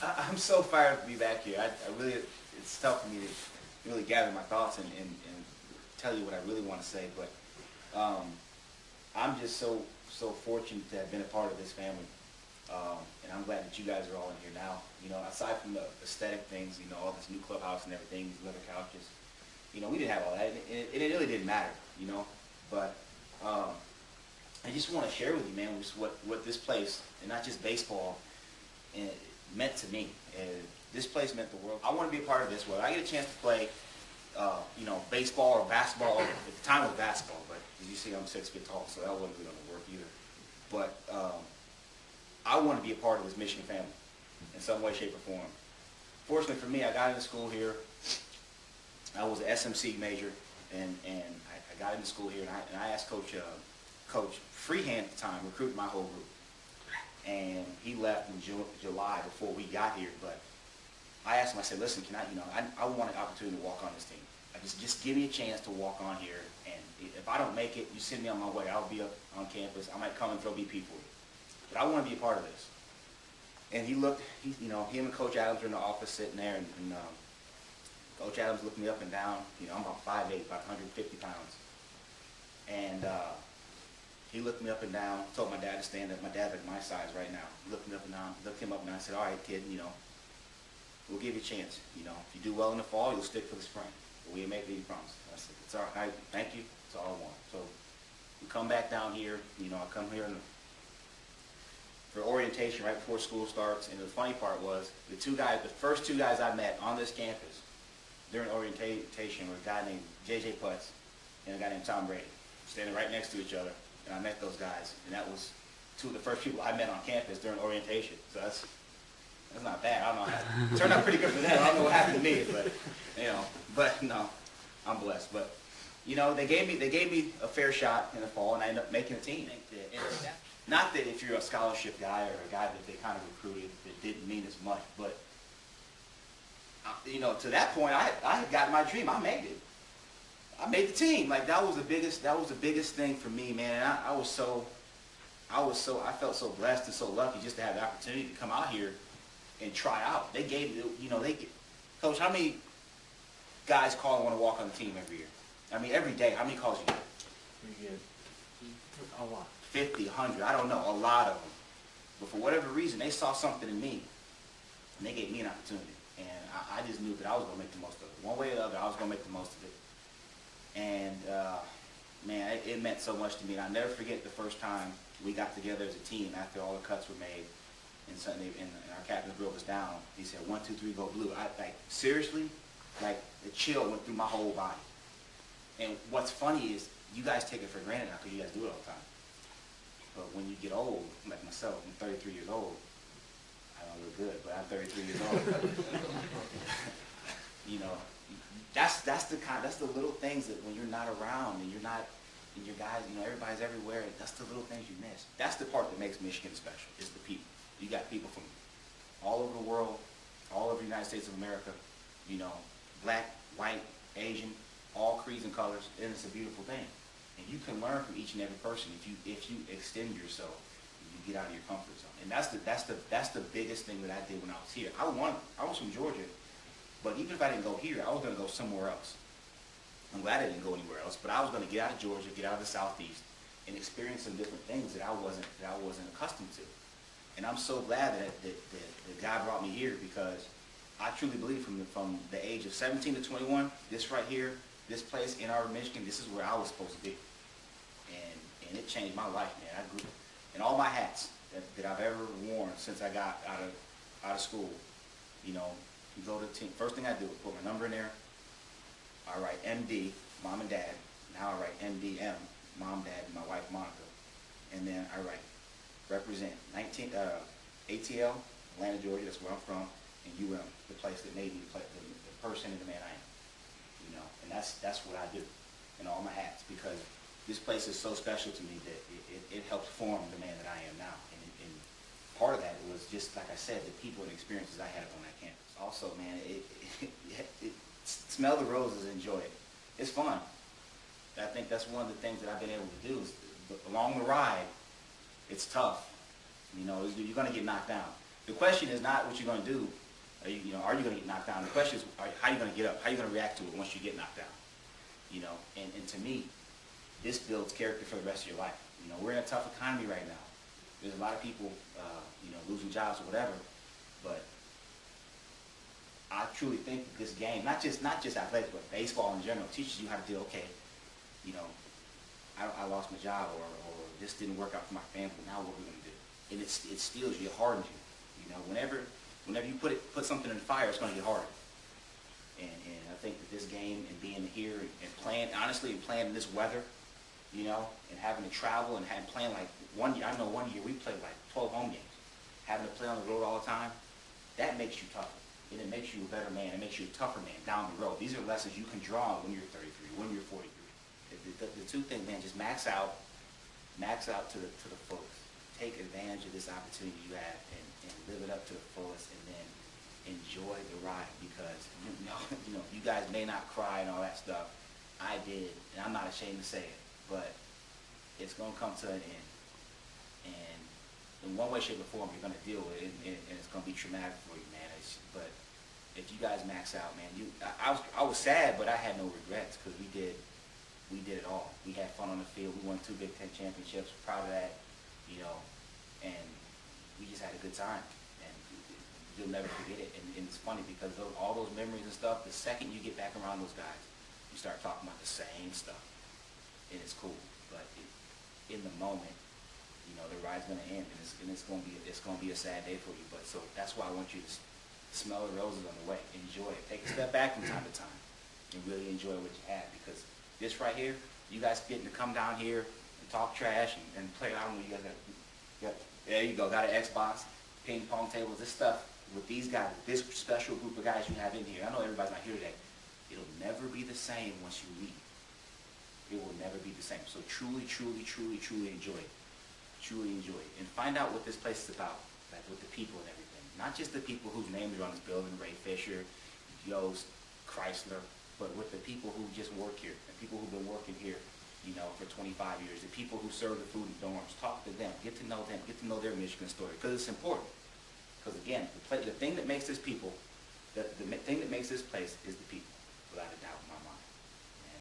I'm so fired to be back here. I really, it's tough for me to really gather my thoughts and tell you what I really want to say, but I'm just so fortunate to have been a part of this family. And I'm glad that you guys are all in here now. You know, aside from the aesthetic things, you know, all this new clubhouse and everything, these leather couches, you know, we didn't have all that. It really didn't matter, you know. But I just want to share with you, man, just what this place, and not just baseball, meant to me. This place meant the world. I want to be a part of this. Whether I get a chance to play, you know, baseball or basketball. At the time it was basketball, but as you see, I'm 6 feet tall, so that wasn't really going to work either. But I want to be a part of this Michigan family in some way, shape, or form. Fortunately for me, I got into school here. I was an SMC major, and I got into school here, and I asked Coach Freehand at the time, recruit my whole group. And he left in July before we got here, but I asked him, I said, listen, can I, you know, I want an opportunity to walk on this team. Just give me a chance to walk on here, and if I don't make it, you send me on my way. I'll be up on campus. I might come and throw BP for you. But I want to be a part of this. And he looked, you know, him and Coach Adams are in the office sitting there, and Coach Adams looked me up and down. You know, I'm about 5'8", about 150 pounds. And he looked me up and down, told my dad to stand up. My dad's like my size right now. Looked me up and down, looked him up and down. I said, all right, kid, you know, we'll give you a chance. You know, if you do well in the fall, you'll stick for the spring. But we ain't making any promises. I said, it's all right, thank you, that's all I want. So we come back down here, you know, I come here for orientation right before school starts, and the funny part was, the first two guys I met on this campus during orientation were a guy named J.J. Putz and a guy named Tom Brady, standing right next to each other, and I met those guys, and that was two of the first people I met on campus during orientation, so that's not bad. I don't know how, it turned out pretty good for them. I don't know what happened to me, but, you know, but no, I'm blessed. But, you know, they gave me a fair shot in the fall, and I ended up making a team. Not that if you're a scholarship guy or a guy that they kind of recruited, it didn't mean as much, but you know, to that point, I had gotten my dream. I made it. I made the team. Like that was the biggest thing for me, man. And I felt so blessed and so lucky just to have the opportunity to come out here and try out. They gave, you know, Coach, how many guys call and want to walk on the team every year? I mean, every day. How many calls you get? We get a lot. 50, 100, I don't know, a lot of them. But for whatever reason, they saw something in me, and they gave me an opportunity. And I just knew that I was going to make the most of it. One way or the other, I was going to make the most of it. And, man, it meant so much to me. And I'll never forget the first time we got together as a team after all the cuts were made. And our captain broke us down. He said, 1, 2, 3, go blue. Like, seriously, like, the chill went through my whole body. And what's funny is you guys take it for granted now because you guys do it all the time. But when you get old, like myself, I'm 33 years old. I don't look good, but I'm 33 years old. You know, that's the little things that when you're not around and your guys, you know, everybody's everywhere. That's the little things you miss. That's the part that makes Michigan special. Is the people. You got people from all over the world, all over the United States of America. You know, black, white, Asian, all creeds and colors, and it's a beautiful thing. And you can learn from each and every person if you extend yourself, you get out of your comfort zone. And that's the biggest thing that I did when I was here. I was from Georgia, but even if I didn't go here, I was going to go somewhere else. I'm glad I didn't go anywhere else, but I was going to get out of Georgia, get out of the Southeast, and experience some different things that I wasn't accustomed to. And I'm so glad that God brought me here, because I truly believe from the age of 17 to 21, this right here, this place, Ann Arbor, Michigan, this is where I was supposed to be. And it changed my life, man. I grew in all my hats that I've ever worn since I got out of school. You know, you go to the team, first thing I do is put my number in there. I write MD, mom and dad. Now I write MDM, mom, dad, and my wife, Monica. And then I write represent ATL, Atlanta, Georgia, that's where I'm from, and UM, the place that made me the person and the man I am. You know, and that's what I do in all my hats, because this place is so special to me that it helped form the man that I am now. And part of that was just, like I said, the people and experiences I had on that campus. Also, man, smell the roses and enjoy it. It's fun. I think that's one of the things that I've been able to do is along the ride, it's tough. You know, you're going to get knocked down. The question is not what you're going to do. Are you going to get knocked down? The question is, how are you going to get up? How are you going to react to it once you get knocked down? And to me, this builds character for the rest of your life. We're in a tough economy right now. There's a lot of people, losing jobs or whatever, but I truly think that this game, not just athletics, but baseball in general, teaches you how to deal. Okay, I lost my job, or this didn't work out for my family. Now what are we going to do? And it steals you, it hardens you. Whenever you put something in the fire, it's going to get harder. And I think that this game and being here and playing, honestly, and playing in this weather, and having to travel and playing like one year we played like 12 home games. Having to play on the road all the time, that makes you tougher. And it makes you a better man. It makes you a tougher man down the road. These are lessons you can draw when you're 33, when you're 43. The two things, man, just max out to the fullest. Take advantage of this opportunity you have and live it up to the fullest, and then enjoy the ride, because you guys may not cry and all that stuff. I did, and I'm not ashamed to say it, but it's going to come to an end. And in one way, shape, or form, you're going to deal with it, and it's going to be traumatic for you, man. But if you guys max out, man, I was sad, but I had no regrets, because we did it all. We had fun on the field. We won 2 Big Ten championships. Proud of that, and we just had a good time. And you'll never forget it. And it's funny, because all those memories and stuff, the second you get back around those guys, you start talking about the same stuff, and it's cool. But in the moment, the ride's going to end, and it's going to be a sad day for you. But so that's why I want you to smell the roses on the way. Enjoy it. Take a step back from time to time, and really enjoy what you have, because this right here, you guys getting to come down here and talk trash and play. I don't know, you guys got there you go. Got an Xbox, ping pong tables, this stuff with these guys, with this special group of guys you have in here. I know everybody's not here today. It'll never be the same once you leave. It will never be the same. So truly, truly, truly, truly enjoy it. Truly enjoy it. And find out what this place is about, like with the people and everything. Not just the people whose names are on this building, Ray Fisher, Yost, Chrysler, but with the people who just work here, and people who've been working here, for 25 years, the people who serve the food in dorms. Talk to them, get to know them, get to know their Michigan story, because it's important. Because again, the thing that makes this people, the thing that makes this place is the people, without a doubt.